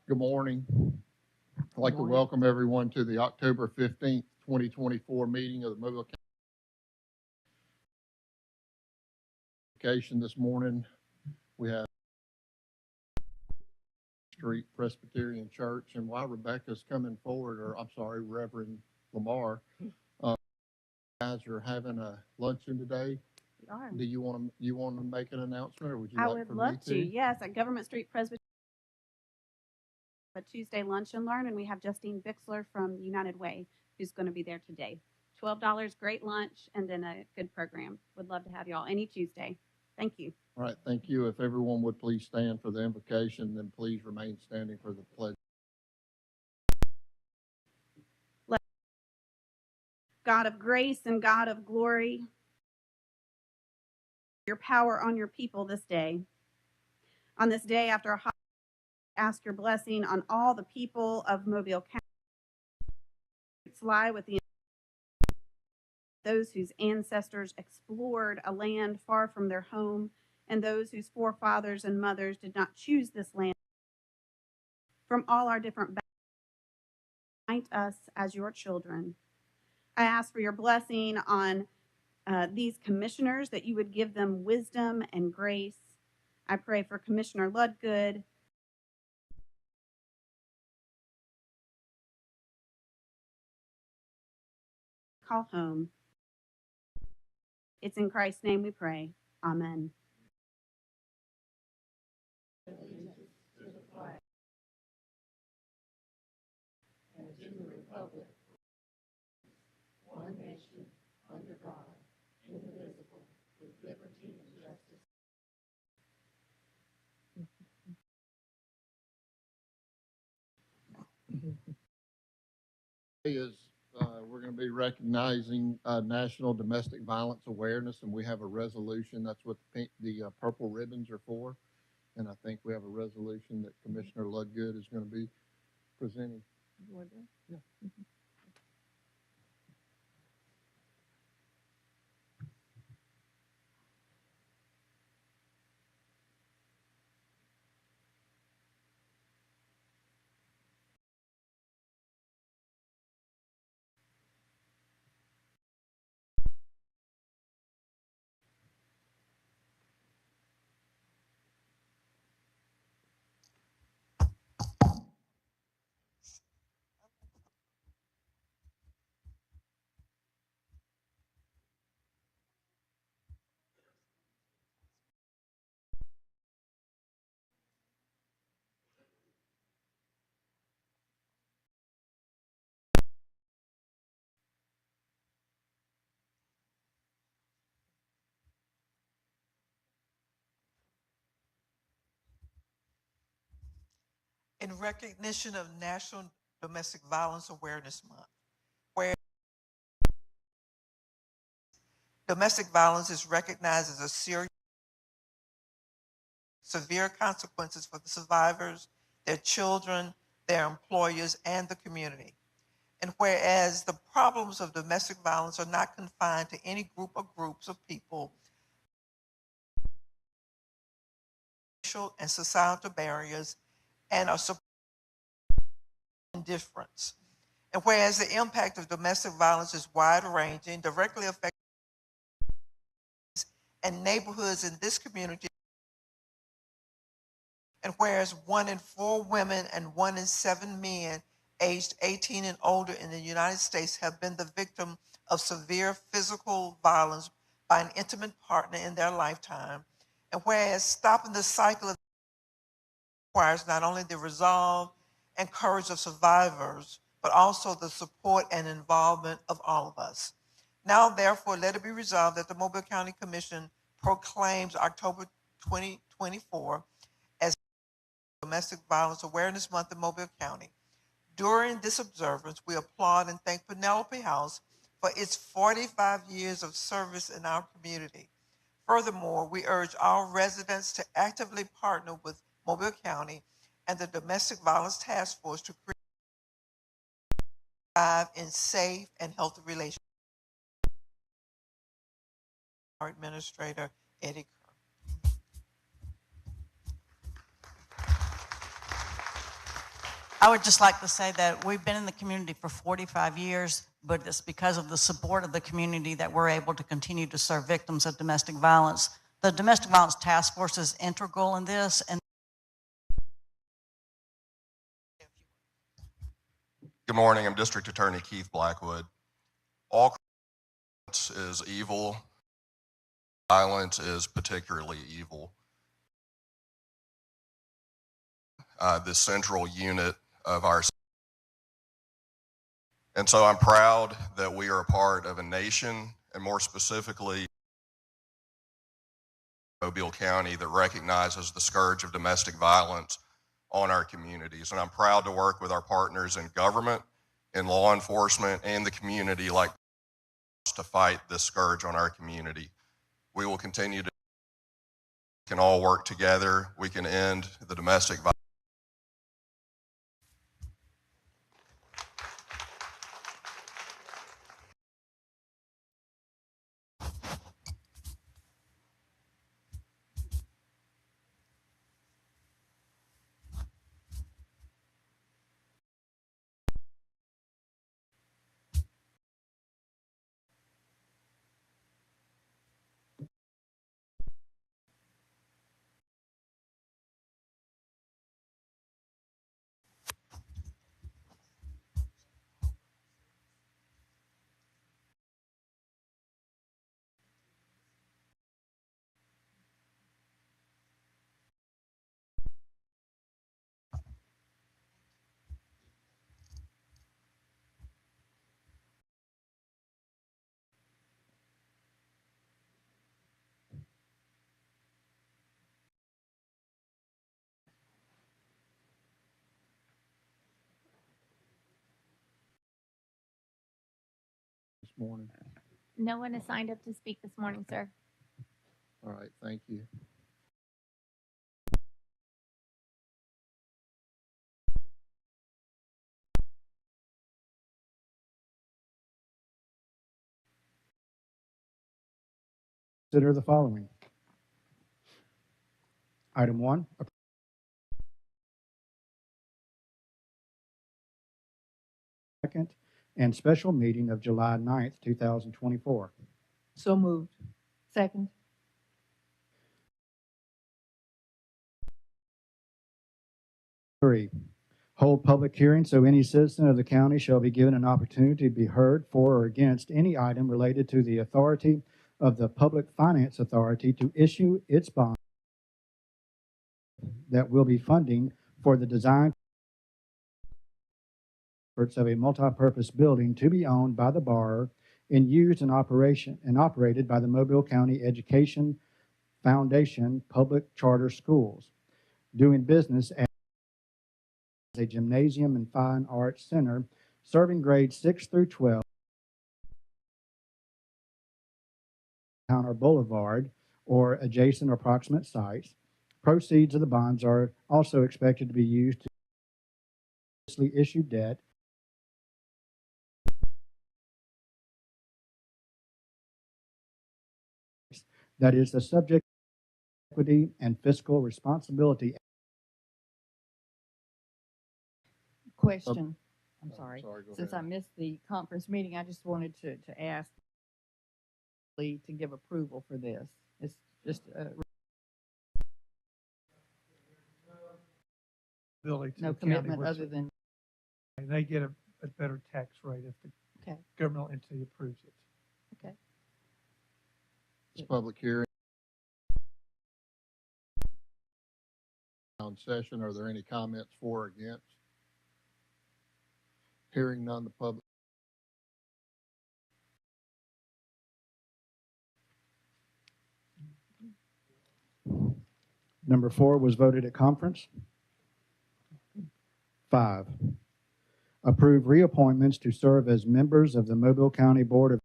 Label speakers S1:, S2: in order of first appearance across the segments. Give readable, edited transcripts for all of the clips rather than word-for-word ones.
S1: Good morning. I'd like to welcome everyone to the October 15th, 2024 meeting of the Mobile County this morning. We have Street Presbyterian Church, and while Rebecca's coming forward, or I'm sorry, Reverend Lamar, guys are having a luncheon today.
S2: We are.
S1: Do you want to make an announcement, or would you
S2: I
S1: like
S2: would
S1: for
S2: love
S1: me
S2: to. Yes, at Government Street Presbyterian, a Tuesday lunch and learn, and we have Justine Bixler from United Way who's going to be there today. $12, great lunch, and then a good program. Would love to have you all any Tuesday. Thank you.
S1: All right, thank you. If everyone would please stand for the invocation, then please remain standing for the pledge.
S2: God of grace and God of glory, your power on your people this day. On this day after a holiday, ask your blessing on all the people of Mobile County. Lie with those whose ancestors explored a land far from their home, and those whose forefathers and mothers did not choose this land. From all our different backgrounds, unite us as your children. I ask for your blessing on these commissioners, that you would give them wisdom and grace. I pray for Commissioner Ludgood, call home. It's in Christ's name we pray. Amen.
S1: Is we're going to be recognizing National Domestic Violence Awareness, and we have a resolution. That's what the purple ribbons are for. And I think we have a resolution that Commissioner Ludgood is going to be presenting. Yeah.
S3: In recognition of National Domestic Violence Awareness Month, where domestic violence is recognized as a serious, severe consequences for the survivors, their children, their employers, and the community. And whereas the problems of domestic violence are not confined to any group or groups of people, social and societal barriers, and are indifference. And whereas the impact of domestic violence is wide-ranging, directly affecting and neighborhoods in this community, and whereas 1 in 4 women and 1 in 7 men aged 18 and older in the United States have been the victim of severe physical violence by an intimate partner in their lifetime, and whereas stopping the cycle of requires not only the resolve and courage of survivors, but also the support and involvement of all of us. Now, therefore, let it be resolved that the Mobile County Commission proclaims October 2024 as Domestic Violence Awareness Month in Mobile County. During this observance, we applaud and thank Penelope House for its 45 years of service in our community. Furthermore, we urge all residents to actively partner with Mobile County and the Domestic Violence Task Force to thrive in safe and healthy relationships. Our Administrator, Eddie Kerr.
S4: I would just like to say that we've been in the community for 45 years, but it's because of the support of the community that we're able to continue to serve victims of domestic violence. The Domestic Violence Task Force is integral in this, and
S5: Good morning. I'm District Attorney Keith Blackwood. All violence is evil. Violence is particularly evil. The central unit of our. And so I'm proud that we are a part of a nation, and more specifically, Mobile County, that recognizes the scourge of domestic violence on our communities. And I'm proud to work with our partners in government, in law enforcement, and the community like to fight this scourge on our community. We will continue to can all work together. We can end the domestic violence.
S1: This morning.
S6: No one has signed up to speak this morning, sir.
S1: All right, thank you.
S7: Consider the following. Item 1, second and special meeting of July 9th, 2024.
S8: So moved.
S6: Second.
S7: 3, hold public hearing so any citizen of the county shall be given an opportunity to be heard for or against any item related to the authority of the Public Finance Authority to issue its bond that will be funding for the design of a multipurpose building to be owned by the borrower and used in operation and operated by the Mobile County Education Foundation Public Charter Schools, doing business as a gymnasium and fine arts center serving grades 6 through 12 Counter Boulevard or adjacent or approximate sites. Proceeds of the bonds are also expected to be used to issue debt that is the subject of equity and fiscal responsibility.
S8: Question. I'm sorry.
S1: Go
S8: Since I
S1: ahead.
S8: missed the conference meeting, I just wanted to ask Lee to give approval for this. It's just
S9: ability to
S8: no
S9: the county
S8: commitment
S9: where
S8: other than,
S9: they get a better tax rate if the
S8: okay,
S9: governmental entity approves it.
S8: okay.
S1: This public hearing on session. Are there any comments for or against? Hearing none, the public.
S7: Number 4 was voted at conference. 5, approve reappointments to serve as members of the Mobile County Board of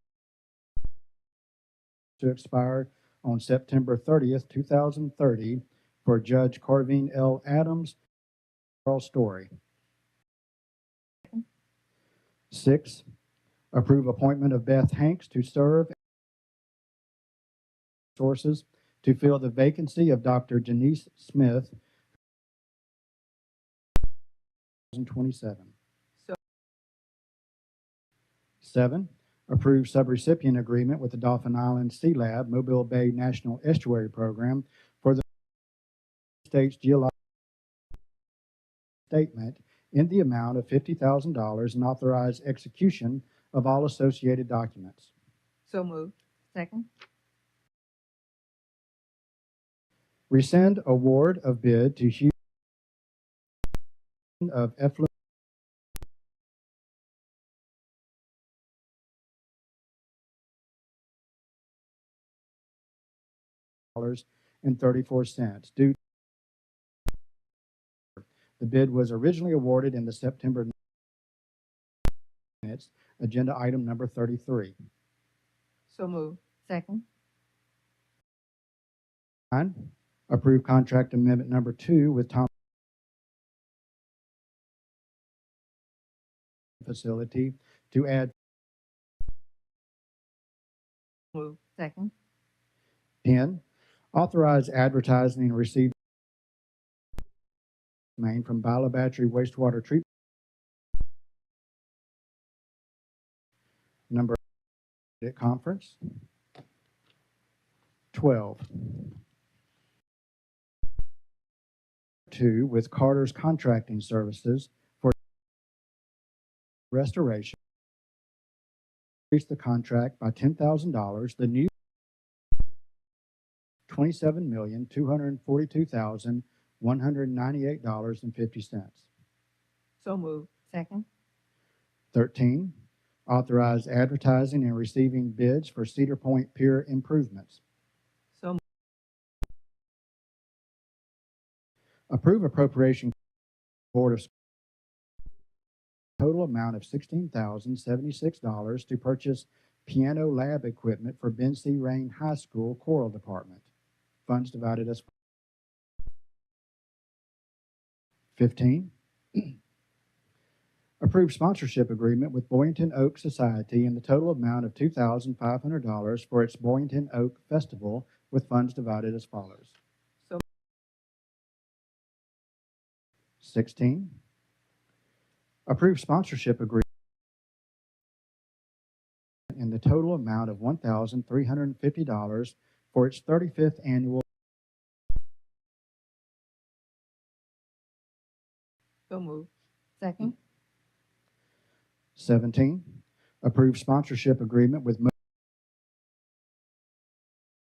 S7: to expire on September 30th, 2030 for Judge Carveen L. Adams, Carl Story. 6, approve appointment of Beth Hanks to serve sources to fill the vacancy of Dr. Janice Smith, 2027.
S3: So-
S7: 7, approve subrecipient agreement with the Dauphin Island Sea Lab Mobile Bay National Estuary Program for the state's geological statement in the amount of $50,000 and authorize execution of all associated documents.
S3: So moved.
S8: Second.
S7: Rescind award of bid to Hughes of Effluent and 34 cents. Due, the bid was originally awarded in the September minutes, agenda item number 33.
S3: So moved.
S8: Second.
S7: 9, approve contract amendment number 2 with Tom facility to add
S3: Moved.
S8: Second.
S7: 10, authorize advertising and receive main from Bila Battery Wastewater Treatment. Number at conference. 12, 2, with Carter's Contracting Services for restoration. Increase the contract by $10,000. The new $27,242,198.50.
S3: So moved.
S8: Second.
S7: 13, authorize advertising and receiving bids for Cedar Point Pier improvements.
S3: So
S7: Approve appropriation Board of total amount of $16,076 to purchase piano lab equipment for Ben C. Rain High School Choral Department. Funds divided as 15. Approve sponsorship agreement with Boynton Oak Society in the total amount of $2,500 for its Boynton Oak Festival with funds divided as follows.
S3: So
S7: 16. Approve sponsorship agreement in the total amount of $1,350 for its 35th annual.
S3: So moved.
S8: Second.
S7: 17, approve sponsorship agreement with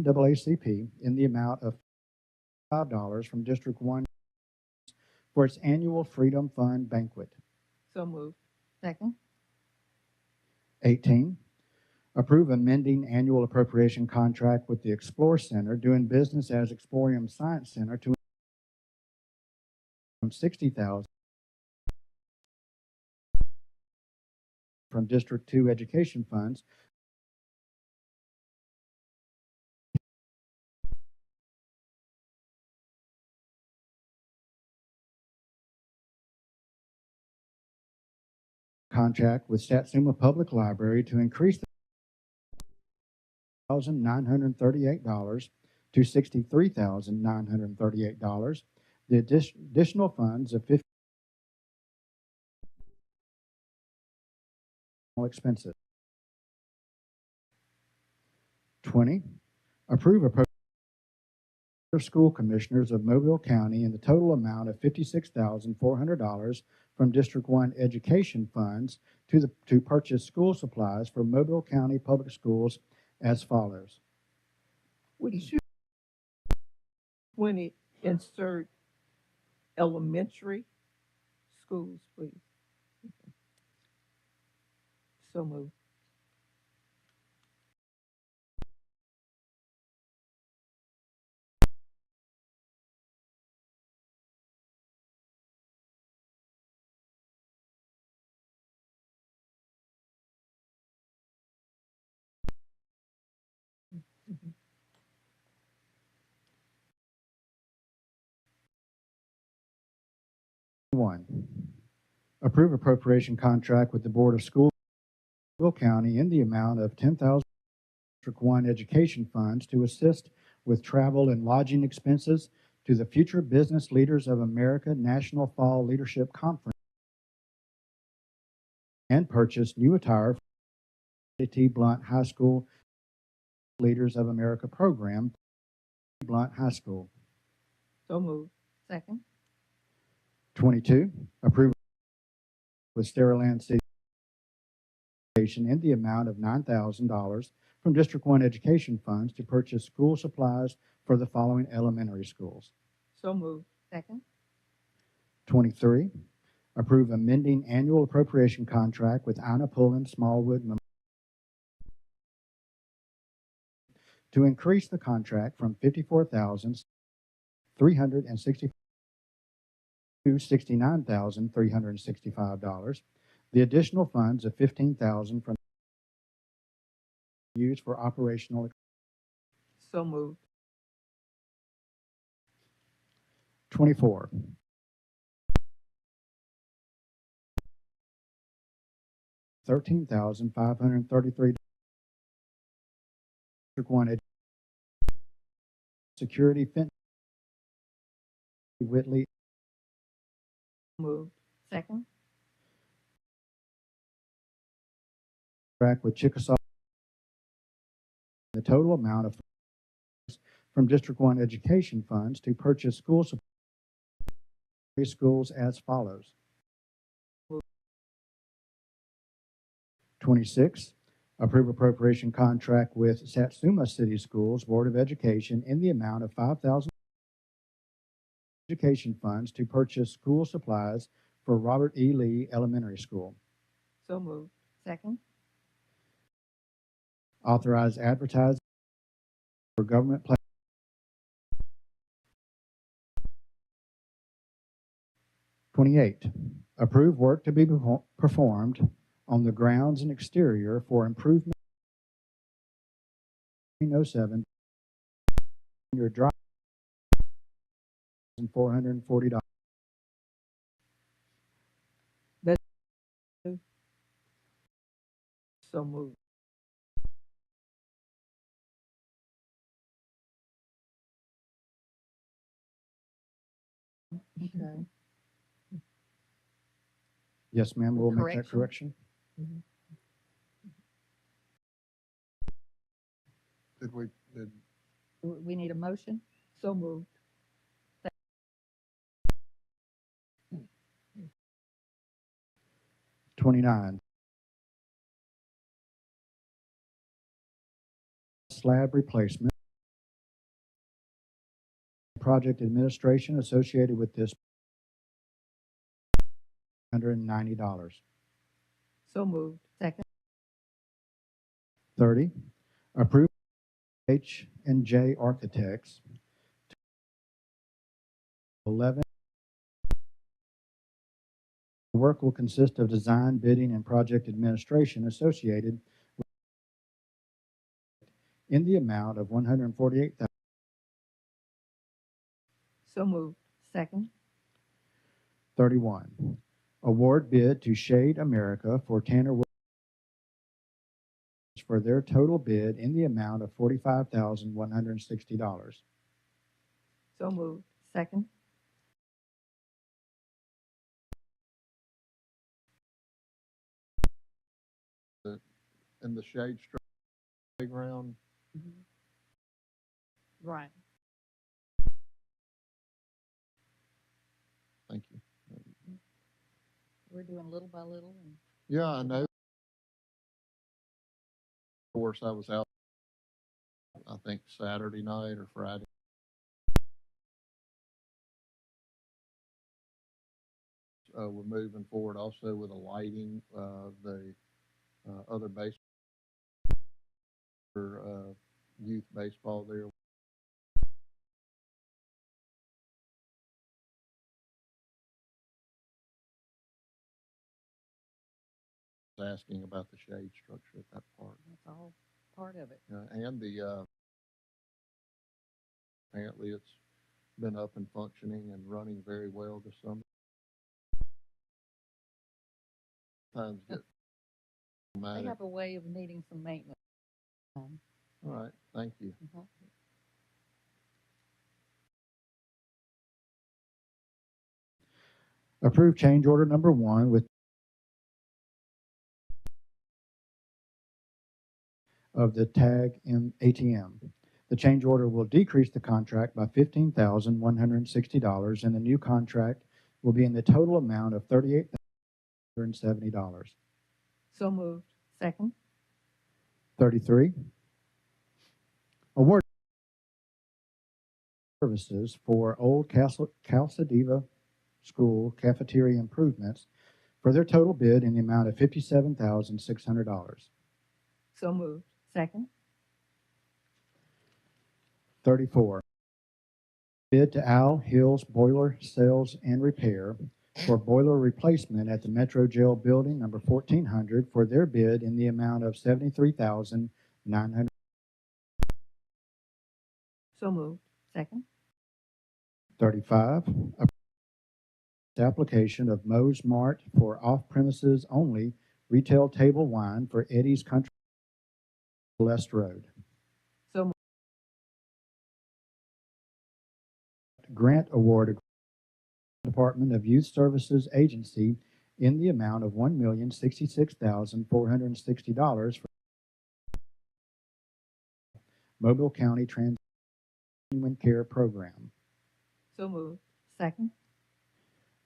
S7: NAACP in the amount of $5 from District 1 for its annual Freedom Fund banquet.
S3: So moved.
S8: Second.
S7: 18, approve amending annual appropriation contract with the Explore Center doing business as Explorium Science Center to $60,000 from District 2 education funds. Contract with Satsuma Public Library to increase the $1,938 to $63,938. The additional funds of $50 expenses. 20, approve appropriation of school commissioners of Mobile County in the total amount of $56,400 from District 1 education funds to purchase school supplies for Mobile County Public Schools as follows.
S3: Would you, 20, insert elementary schools, please? So moved.
S7: One, approve appropriation contract with the Board of Schools of Mobile County in the amount of $10,000 District 1 education funds to assist with travel and lodging expenses to the Future Business Leaders of America National Fall Leadership Conference and purchase new attire for T. Blunt High School Leaders of America program, Blunt High School.
S8: So moved. Second.
S7: 22, approve with Steriland City in the amount of $9,000 from District 1 Education Funds to purchase school supplies for the following elementary schools.
S8: So moved. Second.
S7: 23, approve amending annual appropriation contract with Ina Pullen Smallwood to increase the contract from $54,360 to $69,365. The additional funds of $15,000 from used for operational.
S8: So moved.
S7: 24, $13,533. District 1 Security Fence Whitley.
S8: Moved. Second.
S7: Contract with Chickasaw. The total amount of from District 1 Education Funds to purchase school supplies schools as follows. 26, approve appropriation contract with Satsuma City Schools Board of Education in the amount of $5,000 education funds to purchase school supplies for Robert E. Lee Elementary School.
S8: So moved. Second.
S7: Authorize advertising for government. 28, approve work to be performed on the grounds and exterior for improvement 07 your drive $440.
S8: So moved. Okay.
S7: Yes, ma'am, we'll make that
S8: Correction.
S7: correction.
S1: Did
S8: We need a motion? So moved.
S7: 29, slab replacement. Project administration associated with this $190.
S8: So moved. Second.
S7: 30, approve H&J Architects 11. The work will consist of design, bidding, and project administration associated with in the amount of $148,000.
S8: So moved. Second.
S7: 31, award bid to Shade America for Tanner Williams for their total bid in the amount of $45,160.
S8: So moved. Second.
S1: in the shade playground?
S8: Right.
S1: Thank you.
S8: We're doing little by little. And
S1: Yeah, I know. Of course, I was out, I think Saturday night or Friday. We're moving forward also with the lighting, the other base for youth baseball there. Asking about the shade structure at that park.
S8: that's all part of it.
S1: And the apparently it's been up and functioning and running very well this summer. Times get
S8: They
S1: dramatic.
S8: have a way of needing some maintenance.
S1: All right, thank you.
S7: Approve change order number 1 with of the TAG ATM. The change order will decrease the contract by $15,160, and the new contract will be in the total amount of $38,170.
S8: So moved. Second.
S7: 33, award services for Old Calcadiva School cafeteria improvements for their total bid in the amount of $57,600.
S8: So moved. Second.
S7: 34, bid to Owl Hills Boiler Sales and Repair for boiler replacement at the Metro Jail Building number 1400 for their bid in the amount of $73,900.
S8: So moved. Second.
S7: 35, application of Moe's Mart for off-premises only retail table wine for Eddie's Country West Road.
S8: So moved.
S7: Grant award Department of Youth Services Agency in the amount of $1,066,460 for Mobile County Continuing Care Program.
S8: So moved. Second.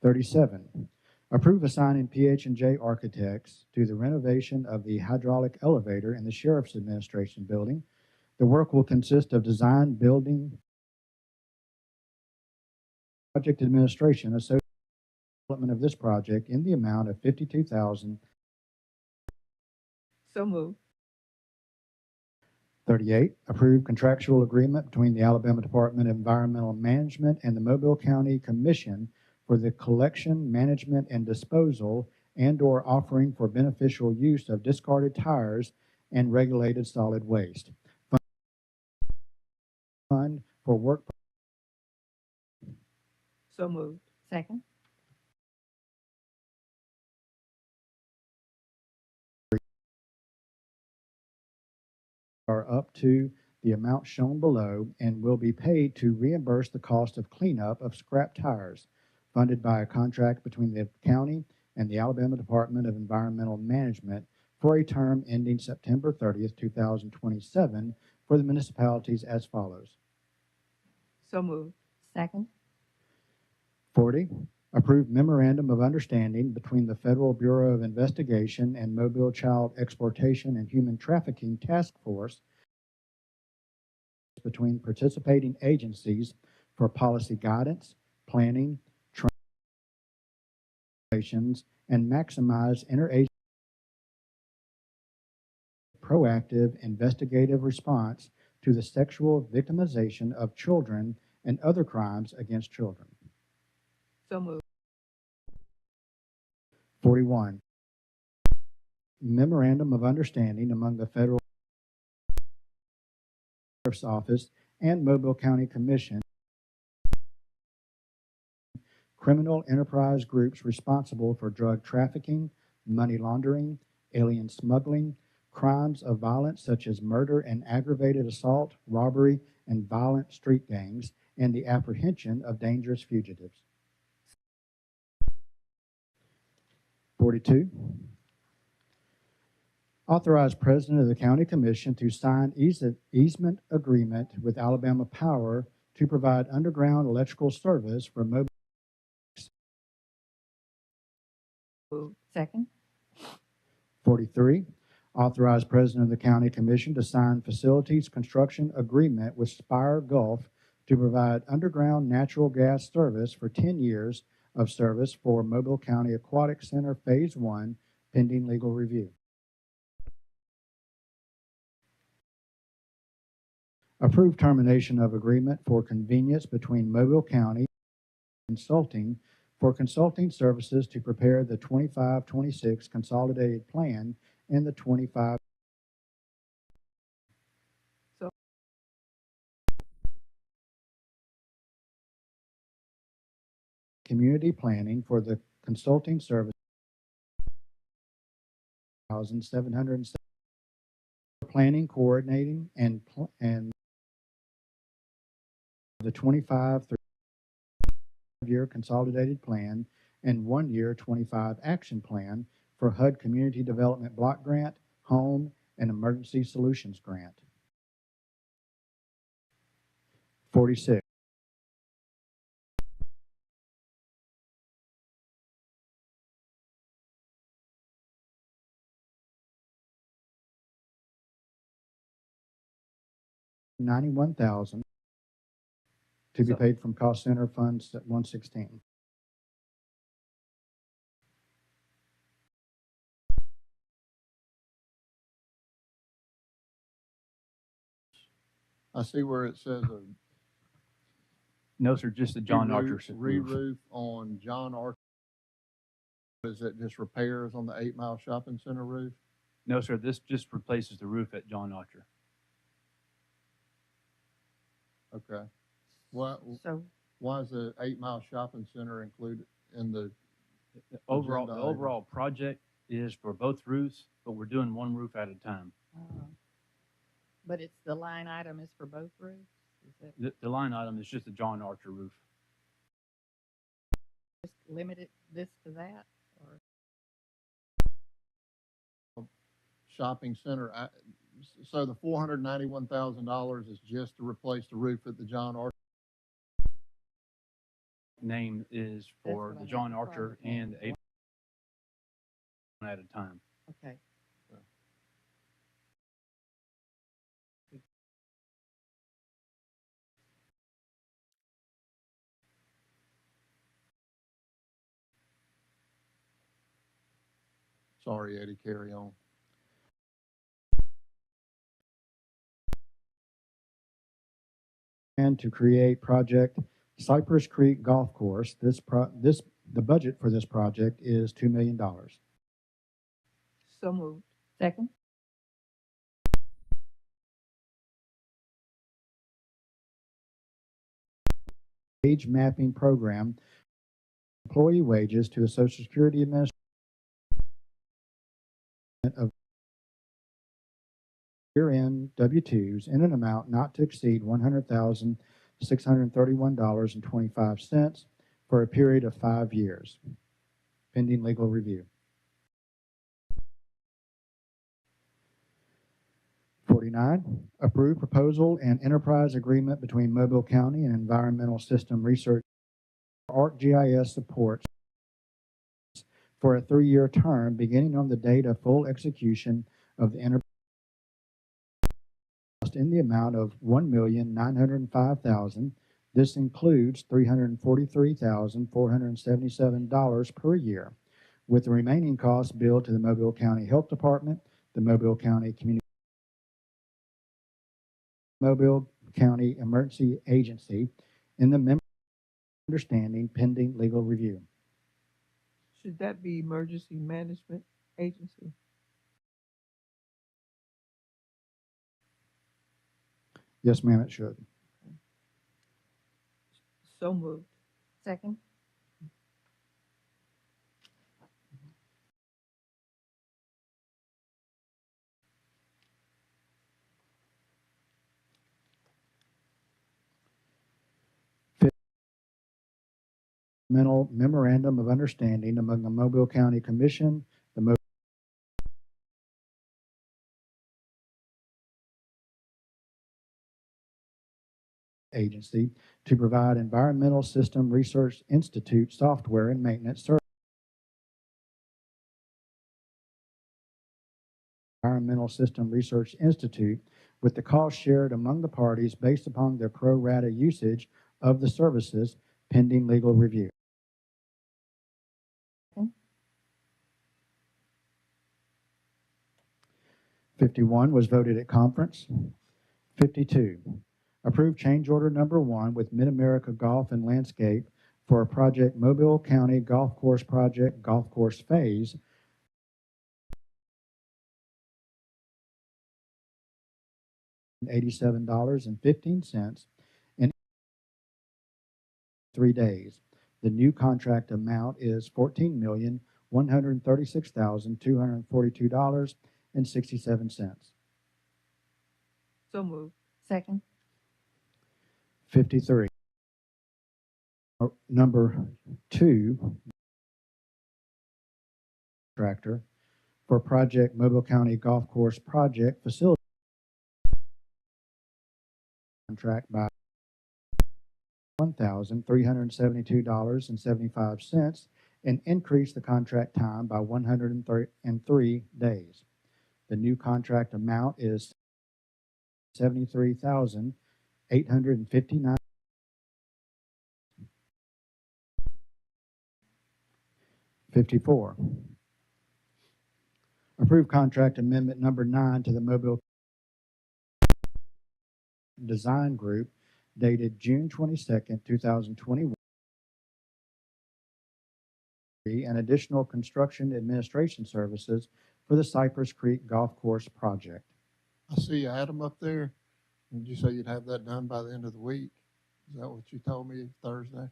S7: 37, approve assigning PH&J Architects to the renovation of the hydraulic elevator in the Sheriff's Administration building. The work will consist of design, building, project administration, associated development of this project in the amount of $52,000.
S8: So moved.
S7: 38, approve contractual agreement between the Alabama Department of Environmental Management and the Mobile County Commission for the collection, management, and disposal and/or offering for beneficial use of discarded tires and regulated solid waste. Fund for work
S8: So moved. Second.
S7: are up to the amount shown below and will be paid to reimburse the cost of cleanup of scrap tires, funded by a contract between the county and the Alabama Department of Environmental Management for a term ending September 30th, 2027 for the municipalities as follows.
S8: So moved. Second.
S7: 40, approve memorandum of understanding between the Federal Bureau of Investigation and Mobile Child Exploitation and Human Trafficking Task Force between participating agencies for policy guidance, planning, training, and maximize interagency proactive investigative response to the sexual victimization of children and other crimes against children.
S8: So moved.
S7: 41, memorandum of understanding among the Federal Sheriff's Office and Mobile County Commission, criminal enterprise groups responsible for drug trafficking, money laundering, alien smuggling, crimes of violence such as murder and aggravated assault, robbery, and violent street gangs, and the apprehension of dangerous fugitives. 42, authorize President of the County Commission to sign easement agreement with Alabama Power to provide underground electrical service for mobile.
S8: Moved. Second.
S7: 43, authorize President of the County Commission to sign facilities construction agreement with Spire Gulf to provide underground natural gas service for 10 years of service for Mobile County Aquatic Center Phase 1, pending legal review. Approve termination of agreement for convenience between Mobile County Consulting for consulting services to prepare the 25-26 consolidated plan and the 25. Community planning for the consulting service 1,707 planning, coordinating, and the 25-year consolidated plan and 1-year 25 action plan for HUD Community Development Block Grant, Home, an emergency solutions grant. 46. $91,000 to be
S8: So-
S7: paid from cost center funds at 116.
S1: I see where it says a
S10: No, sir, just the John Archer roof.
S1: re-roof on John Archer. Is it just repairs on the 8 Mile Shopping Center roof?
S10: No, sir, this just replaces the roof at John Archer.
S1: Okay. What,
S8: So,
S1: why is the 8 Mile Shopping Center included in the,
S10: The overall,
S1: Agenda
S10: the
S1: item.
S10: overall project is for both roofs, but we're doing one roof at a time.
S8: but it's the line item is for both roofs? Is it
S10: The line item is just the John Archer roof.
S8: just limited this to that? Or
S1: shopping center? So the $491,000 is just to replace the roof at the John Archer?
S10: Name is for
S8: what I
S10: the John
S8: meant, the
S10: Archer
S8: project name.
S10: and the 8 at a time.
S8: Okay.
S1: Sorry, Eddie, carry on.
S7: And to create project Cypress Creek Golf Course. The budget for this project is $2 million.
S8: So moved.
S6: Second.
S7: Wage mapping program, employee wages to the Social Security Administration of year-end W-2s in an amount not to exceed $100,631.25 for a period of 5 years, pending legal review. 49, approve proposal and enterprise agreement between Mobile County and Environmental System Research ArcGIS supports for a 3-year term beginning on the date of full execution of the enterprise in the amount of $1,905,000. This includes $343,477 per year, with the remaining costs billed to the Mobile County Health Department, the Mobile County Emergency Agency, in the member understanding pending legal review.
S11: Should that be Emergency Management Agency?
S7: Yes, ma'am, it should.
S11: So moved.
S6: Second.
S7: Memorandum of Understanding among the Mobile County Commission, the Mobile Agency to provide Environmental System Research Institute software and maintenance services. Environmental System Research Institute, with the cost shared among the parties based upon their pro rata usage of the services, pending legal review.
S6: Okay.
S7: 51 was voted at conference. 52, approve change order number 1 with Mid-America Golf and Landscape for a project Mobile County Golf Course Project Golf Course Phase $87.15 in 3 days. The new contract amount is $14,136,242.67.
S11: So moved.
S6: Second.
S7: 53. Number 2, contractor for Project Mobile County Golf Course Project Facility contract by $1,372.75 and increase the contract time by 103 days. The new contract amount is $73,859. $54. Approve contract amendment number 9 to the Mobile Design Group dated June 22nd, 2021, and additional construction administration services for the Cypress Creek Golf Course project.
S1: I see Adam up there. Did you say you'd have that done by the end of the week? Is that what you told me Thursday?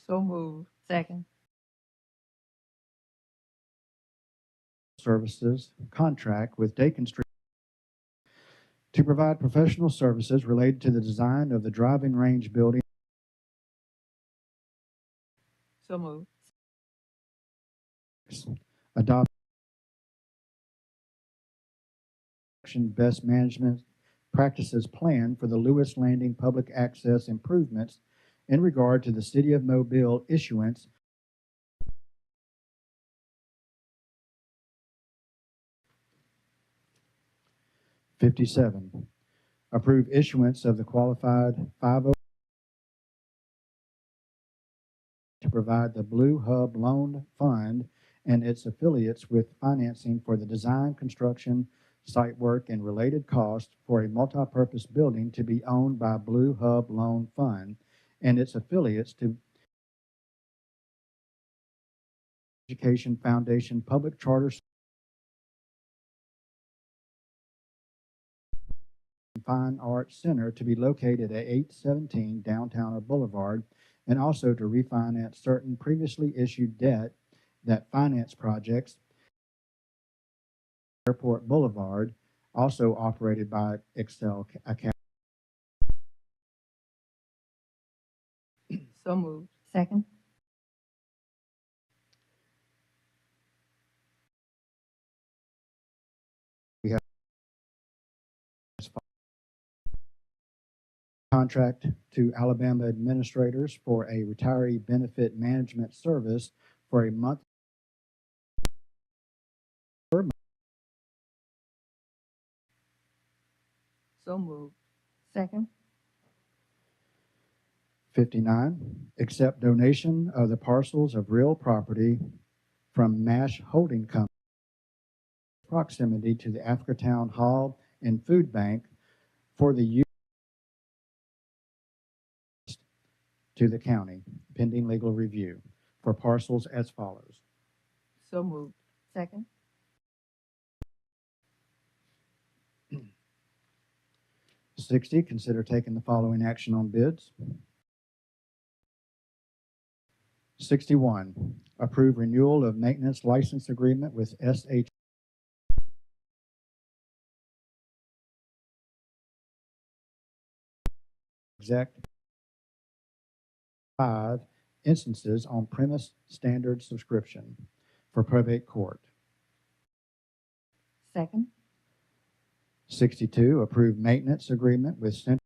S11: So moved.
S8: Second.
S7: Services contract with Dakin Street to provide professional services related to the design of the driving range building.
S11: So moved.
S7: Adopt best management practices plan for the Lewis Landing public access improvements in regard to the City of Mobile issuance $57. Approve issuance of the qualified 50 to provide the Blue Hub Loan Fund and its affiliates with financing for the design, construction, site work, and related costs for a multi-purpose building to be owned by Blue Hub Loan Fund and its affiliates to Education Foundation Public Charter Fine Arts Center to be located at 817 Downtown Boulevard, and also to refinance certain previously issued debt that finance projects Airport Boulevard, also operated by Excel Academy.
S11: So moved.
S8: Second.
S7: We have contract to Alabama administrators for a retiree benefit management service for a month per month.
S11: So moved.
S8: Second.
S7: 59, accept donation of the parcels of real property from MASH Holding Company proximity to the Africatown Hall and Food Bank for the use to the county, pending legal review, for parcels as follows.
S11: So moved.
S8: Second.
S7: 60, consider taking the following action on bids. 61, approve renewal of maintenance license agreement with SH Exact 5 instances on premise standard subscription for probate court.
S8: Second.
S7: 62, approve maintenance agreement with Central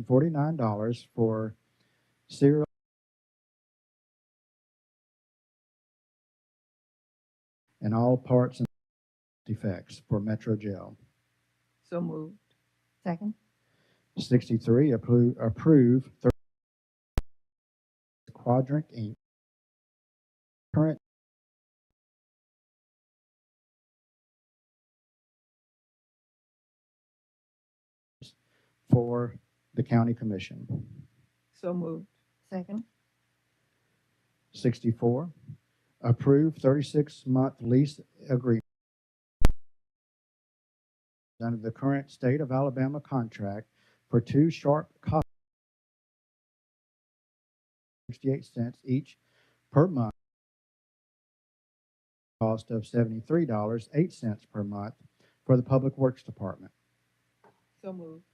S7: $49 for serial and all parts and defects for Metro Jail.
S11: So moved.
S8: Second.
S7: 63, approve Quadrant Inc. current for the county commission.
S11: So moved.
S8: Second.
S7: 64, approve 36-month lease agreement under the current state of Alabama contract for 2 sharp copies, 68 cents each per month, cost of $73.08 per month for the Public Works Department.
S11: So moved.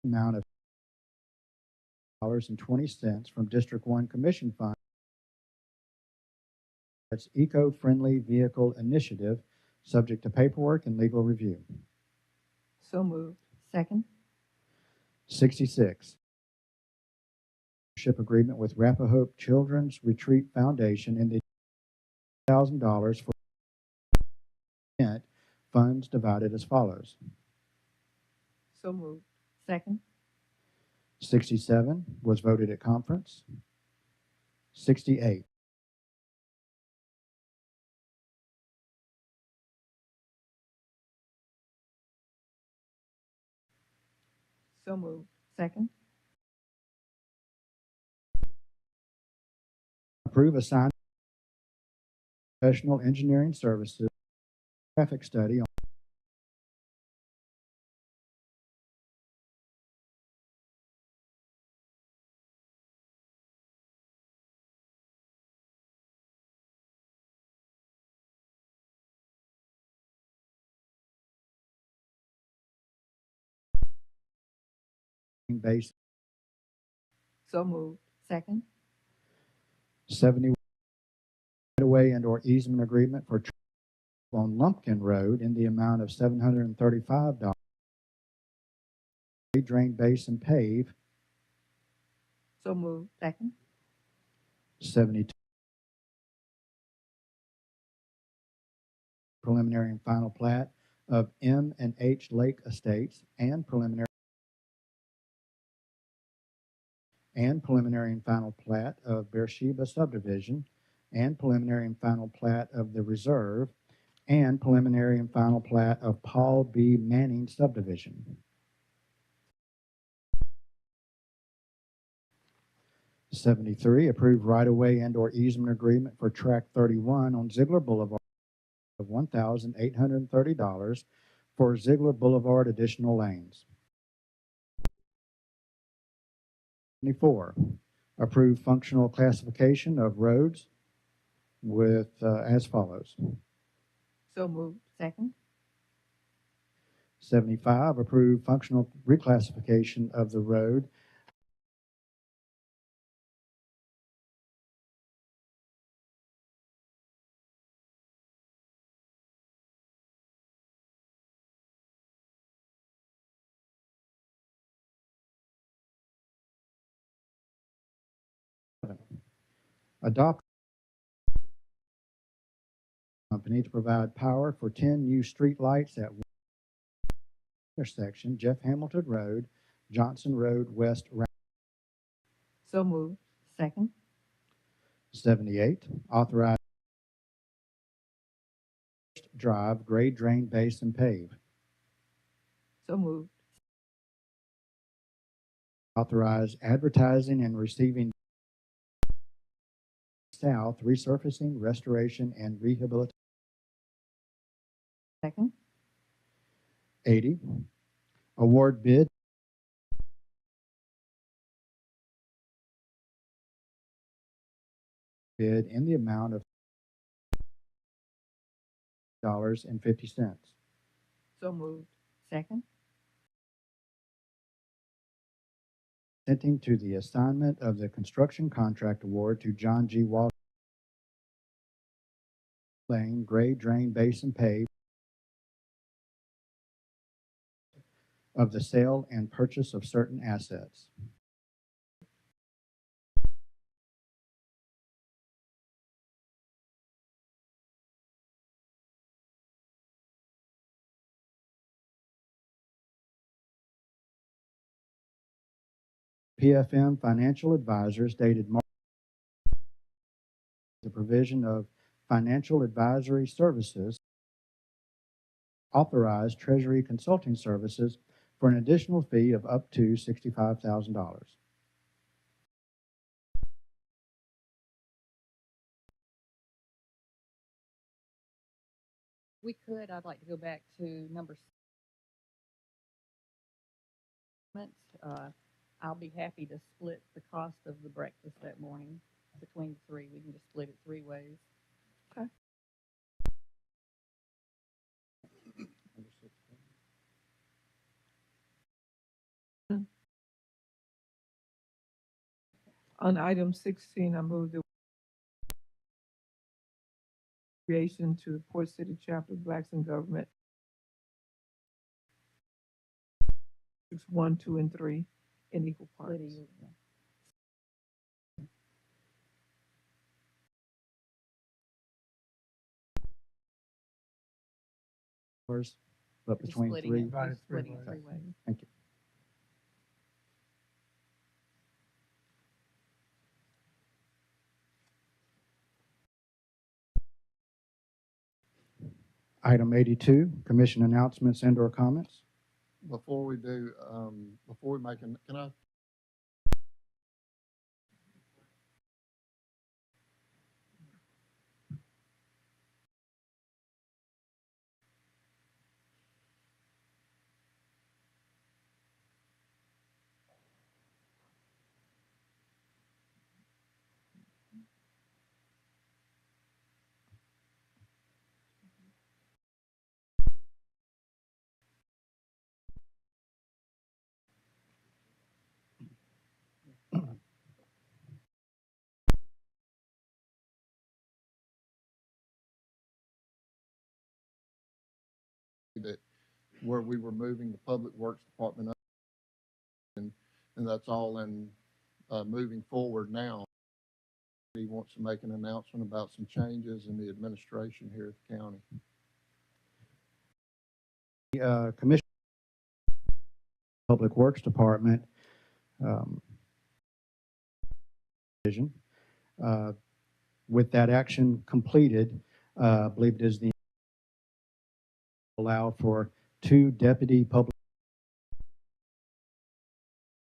S7: amount of $20 from District 1 Commission Fund. That's Eco-Friendly Vehicle Initiative, subject to paperwork and legal review.
S11: So moved.
S8: Second.
S7: 66. Partnership agreement with Rappahoe Children's Retreat Foundation in the $1,000 for event, funds divided as follows.
S11: So moved.
S8: Second.
S7: 67 was voted at conference. 68.
S11: So moved.
S8: Second.
S7: Approve assignment of professional engineering services traffic study on base.
S11: So moved.
S8: Second.
S7: 70 right-of-way and/or easement agreement for on Lumpkin Road in the amount of $735. Drain base and pave.
S11: So moved.
S8: Second.
S7: 72 preliminary and final plat of M&H Lake Estates and preliminary and final plat of Beersheba subdivision and preliminary and final plat of the reserve and preliminary and final plat of Paul B. Manning subdivision. 73, approve right-of-way and/or easement agreement for Track 31 on Ziegler Boulevard of $1,830 for Ziegler Boulevard additional lanes. 74, approve functional classification of roads with as follows.
S11: So moved.
S8: Second.
S7: 75, approve functional reclassification of the road adopt company to provide power for 10 new street lights at intersection Jeff Hamilton Road, Johnson Road West.
S11: So moved.
S8: Second.
S7: 78, authorize drive, grade, drain, base, and pave.
S11: So moved.
S7: Authorize advertising and receiving south resurfacing, restoration, and rehabilitation.
S8: Second.
S7: 80, award bid in the amount of $50.
S11: So moved.
S8: Second.
S7: Consenting to the assignment of the construction contract award to John G. Walsh Lane, grade, drain, base, and pave of the sale and purchase of certain assets. PFM Financial Advisors dated March, the provision of financial advisory services, authorized Treasury consulting services for an additional fee of up to $65,000.
S8: We could, I'd like to go back to number 6. I'll be happy to split the cost of the breakfast that morning between the three. We can just split it 3 ways.
S11: On item 16, I move the creation to the Port City Chapter of Blacks in Government. 1, 2, and 3 in equal parts.
S8: Lydia,
S7: But
S8: Just
S7: between
S8: splitting
S7: three.
S8: it,
S9: Divided
S8: just
S9: three
S8: splitting it
S9: ways.
S8: three ways.
S7: Thank you. Item 82, commission announcements and/or comments.
S1: Before we do, before we make, can I? That where we were moving the Public Works Department up, and that's all in moving forward now. He wants to make an announcement about some changes in the administration here at the county.
S7: Commission Public Works Department division. With that action completed, I believe it is the allow for 2 deputy public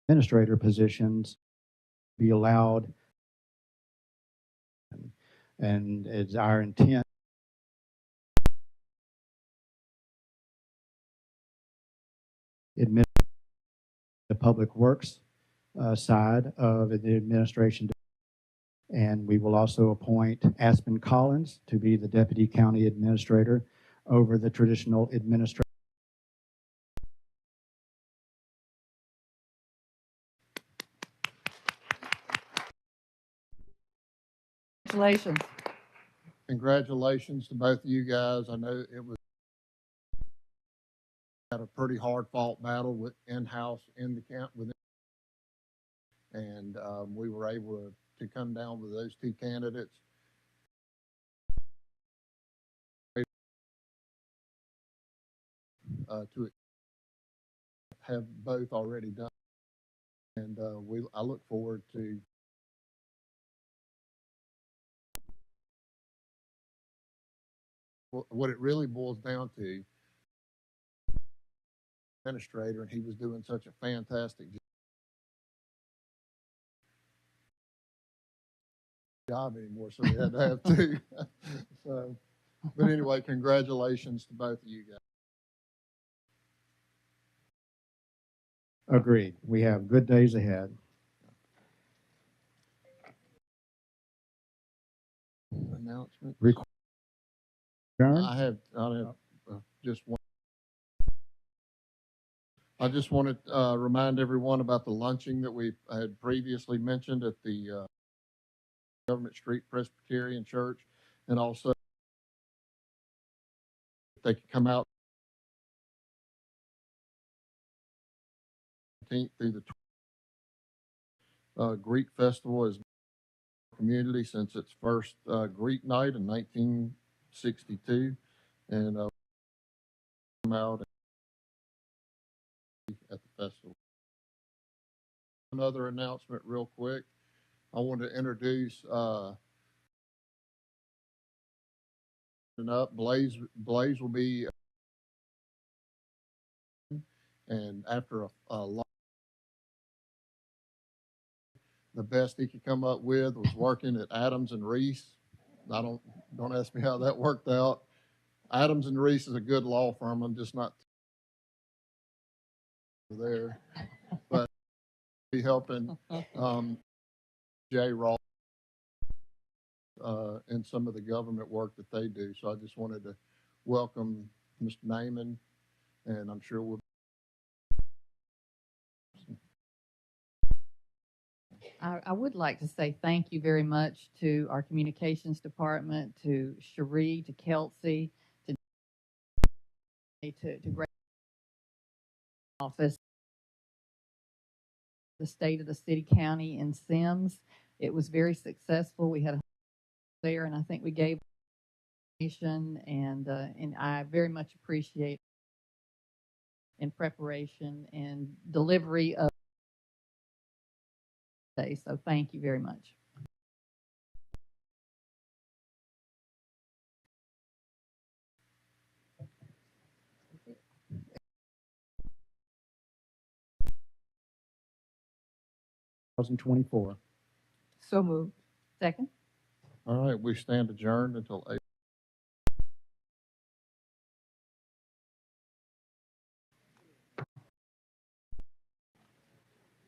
S7: administrator positions be allowed, and it's our intent admit the public works side of the administration, and we will also appoint Aspen Collins to be the deputy county administrator over the traditional administration.
S8: Congratulations.
S1: Congratulations to both of you guys. I know it was had a pretty hard fought battle with in-house in the camp within, and we were able to come down with those 2 candidates. To have both already done, and I look forward to what it really boils down to. Administrator, and he was doing such a fantastic job anymore, so we had to have 2. So, but anyway, congratulations to both of you guys.
S7: Agreed. We have good days ahead.
S1: Announcement.
S7: Adjourn.
S1: I have just one. I just want to remind everyone about the luncheon that we had previously mentioned at the Government Street Presbyterian Church, and also they could come out through the Greek Festival is community since its first Greek night in 1962, and come out at the festival. Another announcement real quick. I want to introduce Blaze will be, and after a long, the best he could come up with was working at Adams and Reese. Don't ask me how that worked out. Adams and Reese is a good law firm. I'm just not there, but be helping Jay Ross in some of the government work that they do. So I just wanted to welcome Mr. Naiman, and I'm sure we'll
S8: I would like to say thank you very much to our communications department, to Cherie, to Kelsey, to Great Office, the state of the city, county, and Sims. It was very successful. We had a there, and I think we gave and I very much appreciate in preparation and delivery of today. So thank you very much.
S7: (2024).
S11: So moved.
S8: Second.
S1: All right, we stand adjourned until 8.